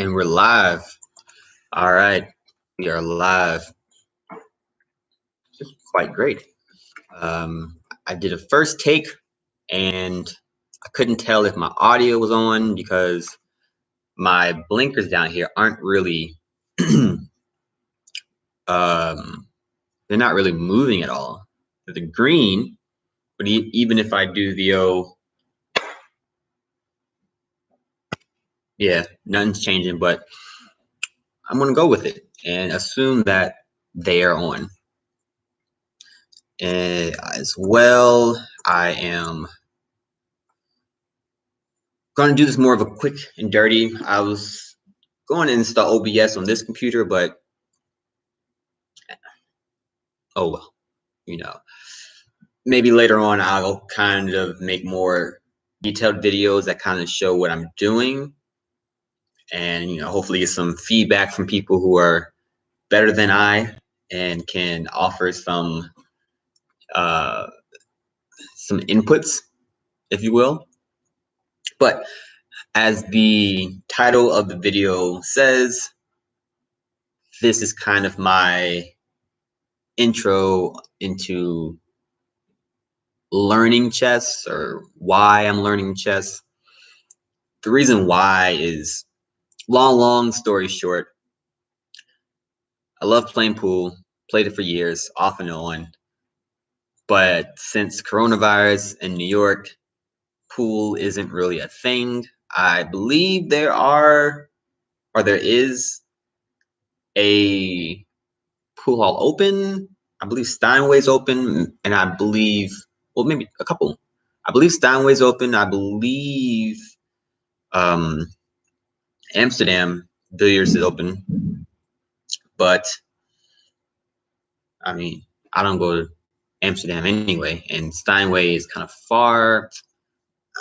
And we're live. All right, we are live. Quite great. I did a first take and I couldn't tell if my audio was on because my blinkers down here aren't really they're not really moving at all. The green, but even if I do the yeah, nothing's changing, but I'm gonna go with it and assume that they are on. And as well, I am going to do this more of a quick and dirty. I was going to install OBS on this computer, but oh well, you know. Maybe later on I'll kind of make more detailed videos that kind of show what I'm doing, and hopefully get some feedback from people who are better than I and can offer some inputs, if you will. But as the title of the video says, this is kind of my intro into learning chess, or why I'm learning chess. The reason why is long story short. I love playing pool, played it for years, off and on. But since coronavirus in New York, pool isn't really a thing. I believe there is a pool hall open. I believe Steinway's open, and I believe, well, maybe a couple. I believe Steinway's open. I believe Amsterdam Billiards is open. But I mean, I don't go to Amsterdam anyway, and Steinway is kind of far.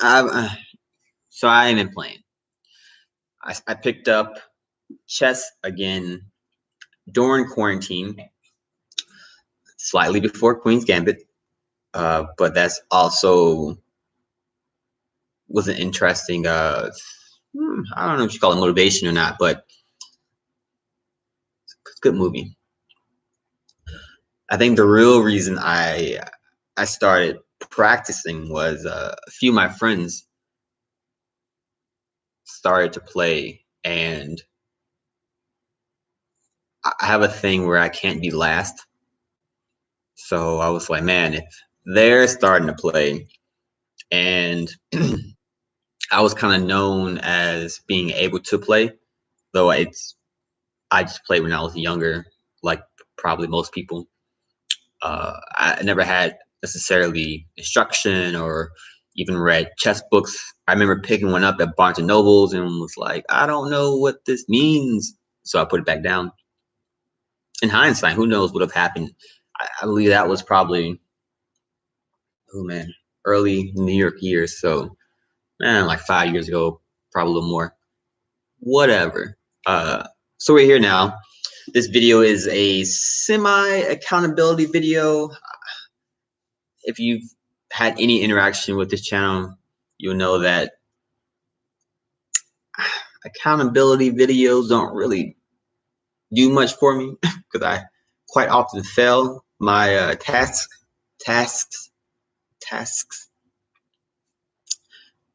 So I haven't playing. I picked up chess again during quarantine, slightly before Queen's Gambit, but that's also was an interesting. I don't know if you call it motivation or not, but it's a good movie. I think the real reason I started practicing was a few of my friends started to play, and I have a thing where I can't be last. So I was like, man, if they're starting to play, and I was kind of known as being able to play, though I just played when I was younger, like probably most people. I never had necessarily instruction or even read chess books. I remember picking one up at Barnes and Nobles and was like, I don't know what this means. So I put it back down. In hindsight, who knows what would have happened? I believe that was probably, early New York years. So, like 5 years ago, probably a little more. Whatever. So we're here now. This video is a semi-accountability video. If you've had any interaction with this channel, you'll know that accountability videos don't really do much for me because I quite often fail my tasks.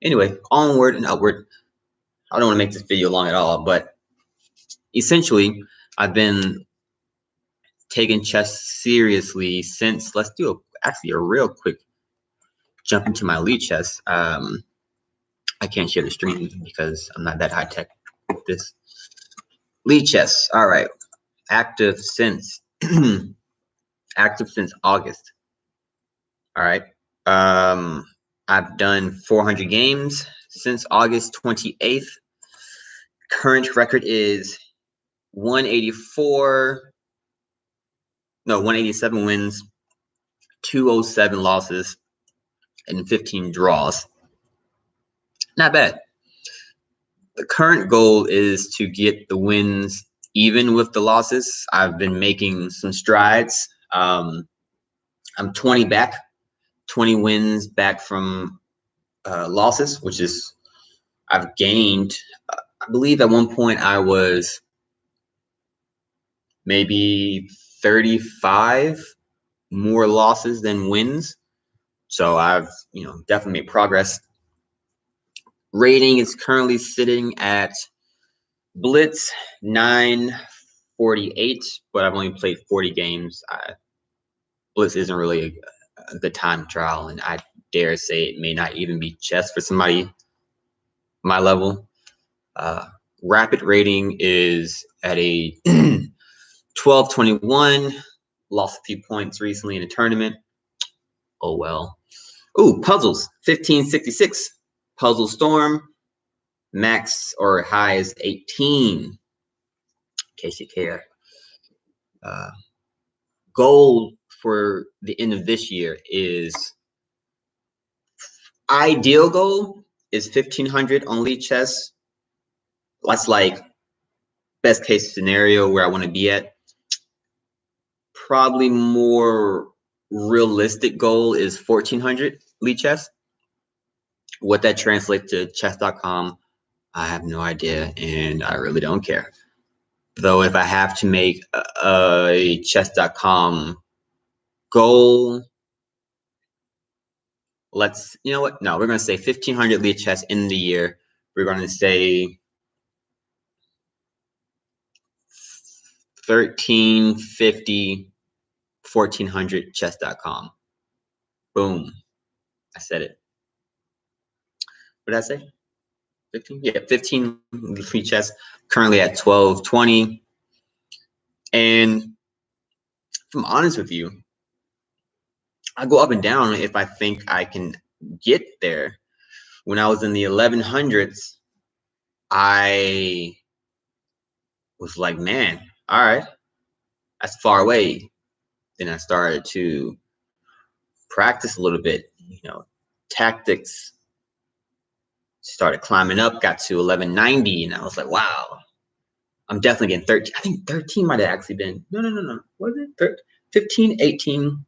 Anyway, onward and upward. I don't want to make this video long at all, but essentially, I've been taking chess seriously since. Let's do actually a real quick jump into my lead chess. I can't share the stream because I'm not that high tech with this. Lead chess. All right, active since August. All right. I've done 400 games since August 28th. Current record is 187 wins, 207 losses, and 15 draws. Not bad. The current goal is to get the wins even with the losses. I've been making some strides. I'm 20 wins back from losses, which is I've gained I believe at one point I was maybe 35 more losses than wins. So I've, definitely made progress. Rating is currently sitting at Blitz 948, but I've only played 40 games. Blitz isn't really a good time trial, and I dare say it may not even be chess for somebody my level. Rapid rating is at a 1221. Lost a few points recently in a tournament. Oh well. Ooh, puzzles 1566. Puzzle Storm. Max or high is 18. In case you care. Goal for the end of this year is ideal goal is 1500 on Lead Chess. That's like best case scenario where I want to be at. Probably more realistic goal is 1400 Lead Chess. What that translates to chess.com, I have no idea, and I really don't care. Though if I have to make a chess.com goal, you know what? No, we're going to say 1500 Lead Chess in the year. We're going to say 1350, 1400 chess.com. Boom. I said it. What did I say? 15? Yeah, 15 Lead Chess. Currently at 1220. And if I'm honest with you, I go up and down if I think I can get there. When I was in the 1100s, I was like, man, all right, that's far away. Then I started to practice a little bit, tactics, started climbing up, got to 1190, and I was like, wow, I'm definitely getting 13. I think 13 might have actually been, no. What is it? 15, 18.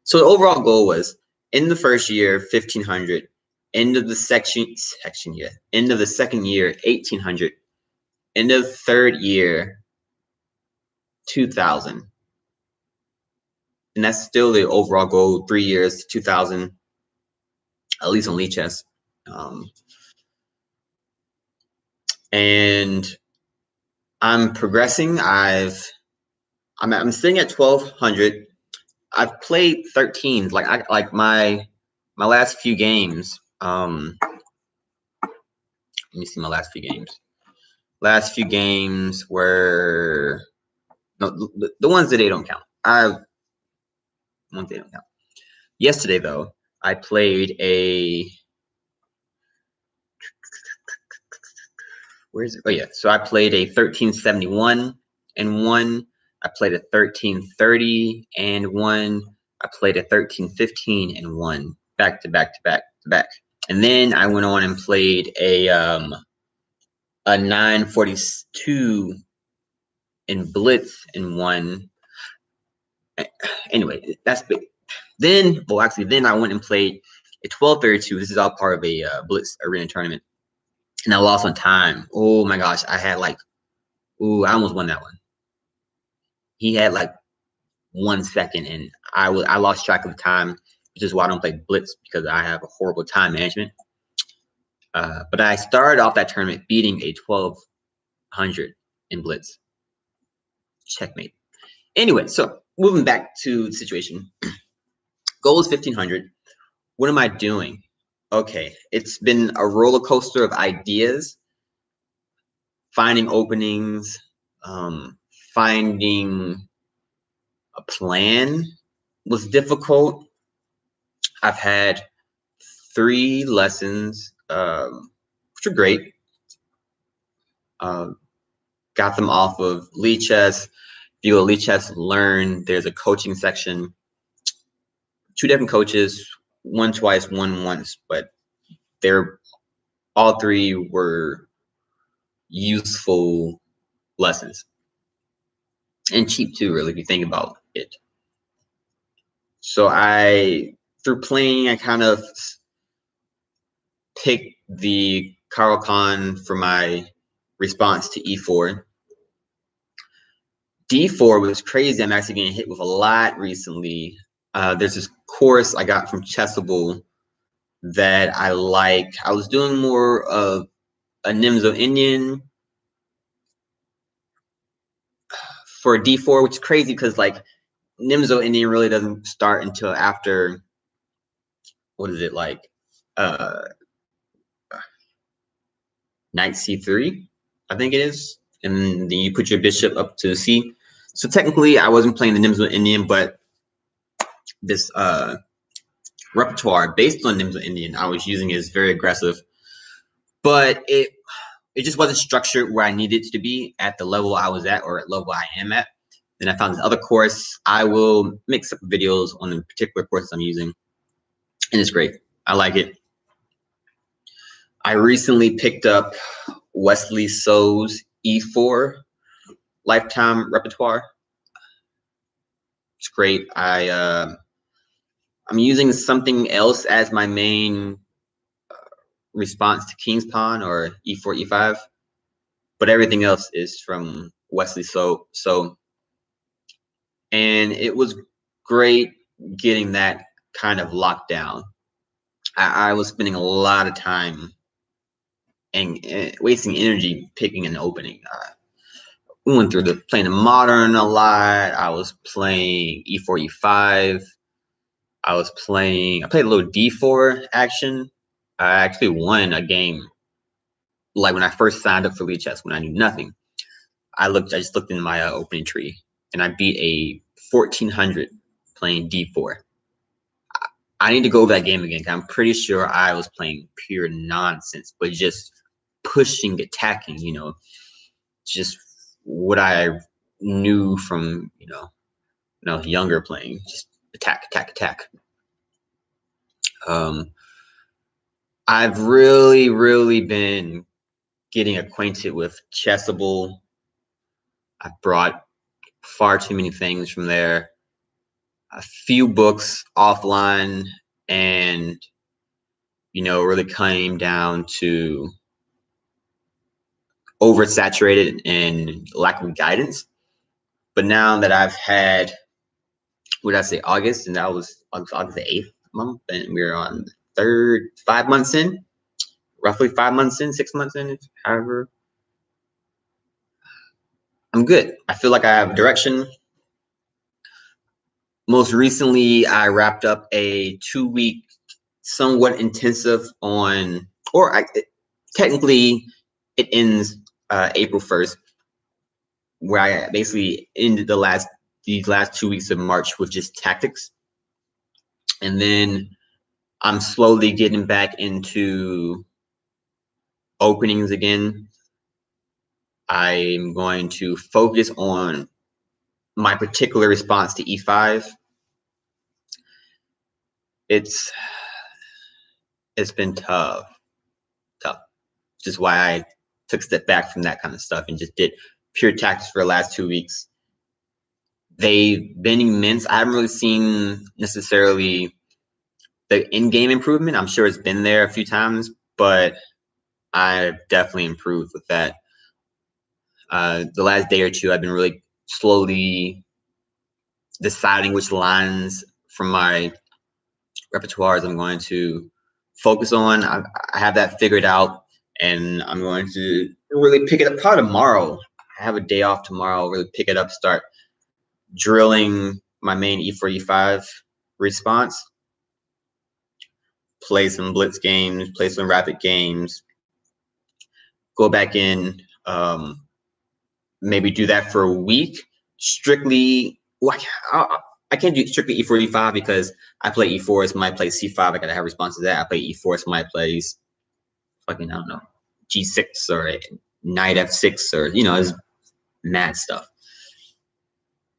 So the overall goal was in the first year, 1500, end of the second year, end of the second year, 1800, end of third year, 2000. And that's still the overall goal, 3 years, 2000, at least on Lead Chess. And I'm progressing. I'm sitting at 1200. I've played 13. Like my last few games. Let me see my last few games. Last few games were the ones that they don't count. Ones they don't count. Yesterday though, I played a. Where is it? Oh yeah. So I played a 1371 and won. I played a 1330 and won. I played a 1315 and won. Back to back to back to back. And then I went on and played a 942 in Blitz and won. Anyway, that's big. Then I went and played a 1232. This is all part of a Blitz arena tournament. And I lost on time. Oh my gosh. I had I almost won that one. He had 1 second, and I lost track of the time, which is why I don't play Blitz, because I have a horrible time management. But I started off that tournament beating a 1200 in Blitz. Checkmate. Anyway, so moving back to the situation. Goal is 1500. What am I doing? Okay, it's been a roller coaster of ideas, finding openings, finding a plan was difficult. I've had 3 lessons, which are great. Got them off of Lead Chess. If you go to Lead Chess Learn, there's a coaching section. 2 different coaches, one twice, one once, but all 3 were useful lessons. And cheap too, really, if you think about it. So through playing, I kind of picked the Carl Khan for my response to e4. d4 was crazy. I'm actually getting hit with a lot recently. There's this course I got from Chessable that I like. I was doing more of a Nimzo Indian for d4, which is crazy because like Nimzo Indian really doesn't start until after, what is it, like knight c3, I think it is, and then you put your bishop up to c. So technically I wasn't playing the Nimzo Indian, but this repertoire based on Nimzo Indian I was using is very aggressive, but it just wasn't structured where I needed it to be at the level I was at or at level I am at. Then I found this other course. I will make some videos on the particular courses I'm using, and it's great. I like it. I recently picked up Wesley So's E4 lifetime repertoire. It's great. I'm using something else as my main response to King's Pawn or E4, E5, but everything else is from Wesley So. And it was great getting that kind of locked down. I was spending a lot of time and wasting energy picking an opening. We went through playing the modern a lot. I was playing E4, E5. I played a little D4 action. I actually won a game. Like when I first signed up for Lead Chess, when I knew nothing, I just looked in my opening tree, and I beat a 1400 playing D4. I need to go over that game again. I'm pretty sure I was playing pure nonsense, but just pushing, attacking, just what I knew from, when I was younger playing, just attack, attack, attack. I've really, really been getting acquainted with Chessable. I've brought far too many things from there. A few books offline, and really came down to oversaturated and lack of guidance. But now that I've had, what did I say, August, and that was August the 8th month, and we're on 5 months in, roughly 5 months in, 6 months in, however, I'm good. I feel like I have direction. Most recently, I wrapped up a 2-week, somewhat intensive technically it ends April 1st, where I basically ended these last 2 weeks of March with just tactics. And then I'm slowly getting back into openings again. I'm going to focus on my particular response to E5. It's been tough, which is why I took a step back from that kind of stuff and just did pure tactics for the last 2 weeks. They've been immense. I haven't really seen necessarily the in-game improvement. I'm sure it's been there a few times, but I've definitely improved with that. The last day or two, I've been really slowly deciding which lines from my repertoires I'm going to focus on. I have that figured out, and I'm going to really pick it up probably tomorrow. I have a day off tomorrow. Really pick it up, start drilling my main E4, E5 response, play some Blitz games, play some rapid games, go back in, maybe do that for a week. Strictly, I can't do strictly E4, E5 because I play E4 as my plays C5. I gotta have responses to that. I play E4 as my plays fucking, I don't know, G6 or Knight F6 or, it's mad stuff.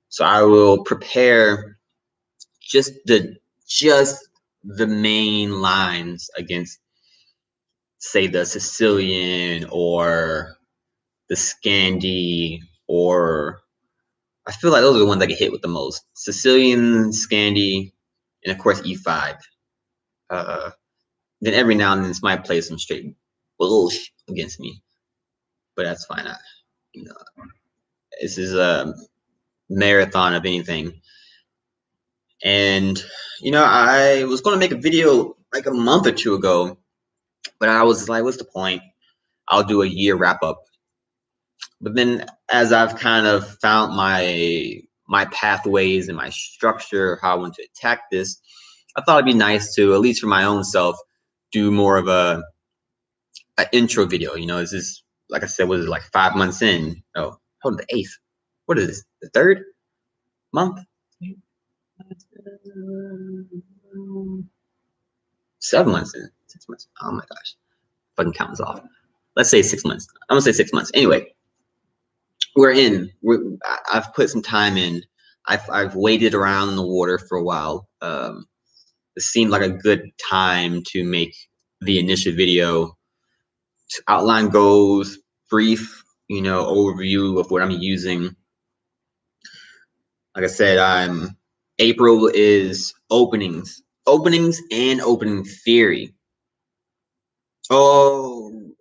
So I will prepare just the main lines against, say, the Sicilian or the Scandi, or I feel like those are the ones that get hit with the most. Sicilian, Scandi, and of course E5. Then every now and then this might play some straight bullshit against me. but that's fine. You know, this is a marathon of anything. And I was going to make a video like a month or two ago, but I was like, what's the point? I'll do a year wrap up. But then as I've kind of found my pathways and my structure, how I want to attack this, I thought it'd be nice to, at least for my own self, do more of an intro video. This is, like I said, was it like 5 months in? Oh, hold on, the 8th. What is this? The 3rd month? 7 months in. 6 months. Oh my gosh. Fucking count this off. Let's say 6 months. I'm gonna say 6 months. Anyway, I've put some time in. I've waited around in the water for a while. It seemed like a good time to make the initial video. To outline goals, brief, overview of what I'm using. Like I said, April is openings and opening theory. Oh,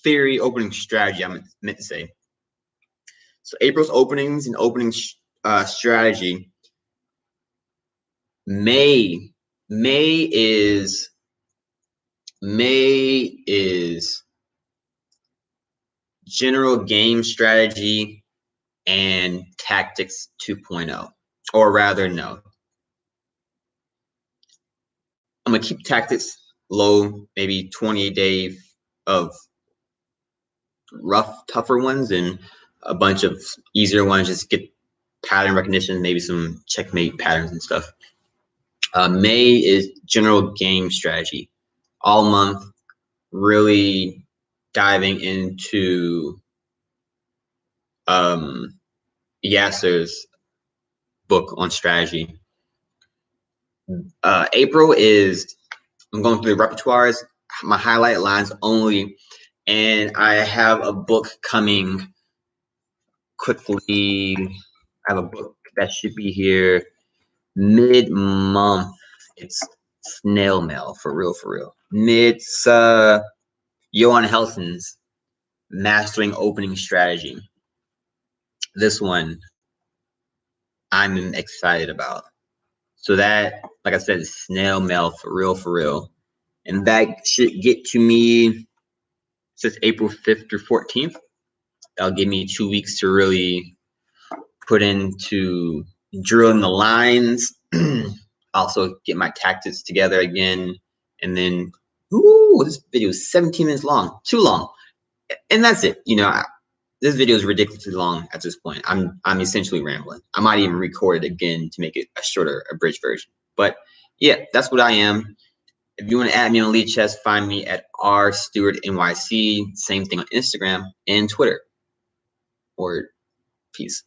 theory, opening strategy. I meant to say. So April's openings and opening strategy. May is general game strategy and tactics 2.0, or rather, no. I'm gonna keep tactics low, maybe 28 days of rough, tougher ones, and a bunch of easier ones. Just get pattern recognition, maybe some checkmate patterns and stuff. May is general game strategy. All month, really diving into Yasser's book on strategy. April is, I'm going through the repertoires, my highlight lines only, and I have a book coming quickly. I have a book that should be here mid-month. It's snail mail, for real. It's Johan Helson's Mastering Opening Strategy. This one I'm excited about. So that, like I said, is snail mail, for real. And that should get to me since April 5th through 14th. That'll give me 2 weeks to really put into drilling the lines. Also get my tactics together again. And then, this video is 17 minutes long. Too long. And that's it. This video is ridiculously long at this point. I'm essentially rambling. I might even record it again to make it a shorter, abridged version. But yeah, that's what I am. If you want to add me on Lead Chess, find me at rstewartnyc. Same thing on Instagram and Twitter. Or peace.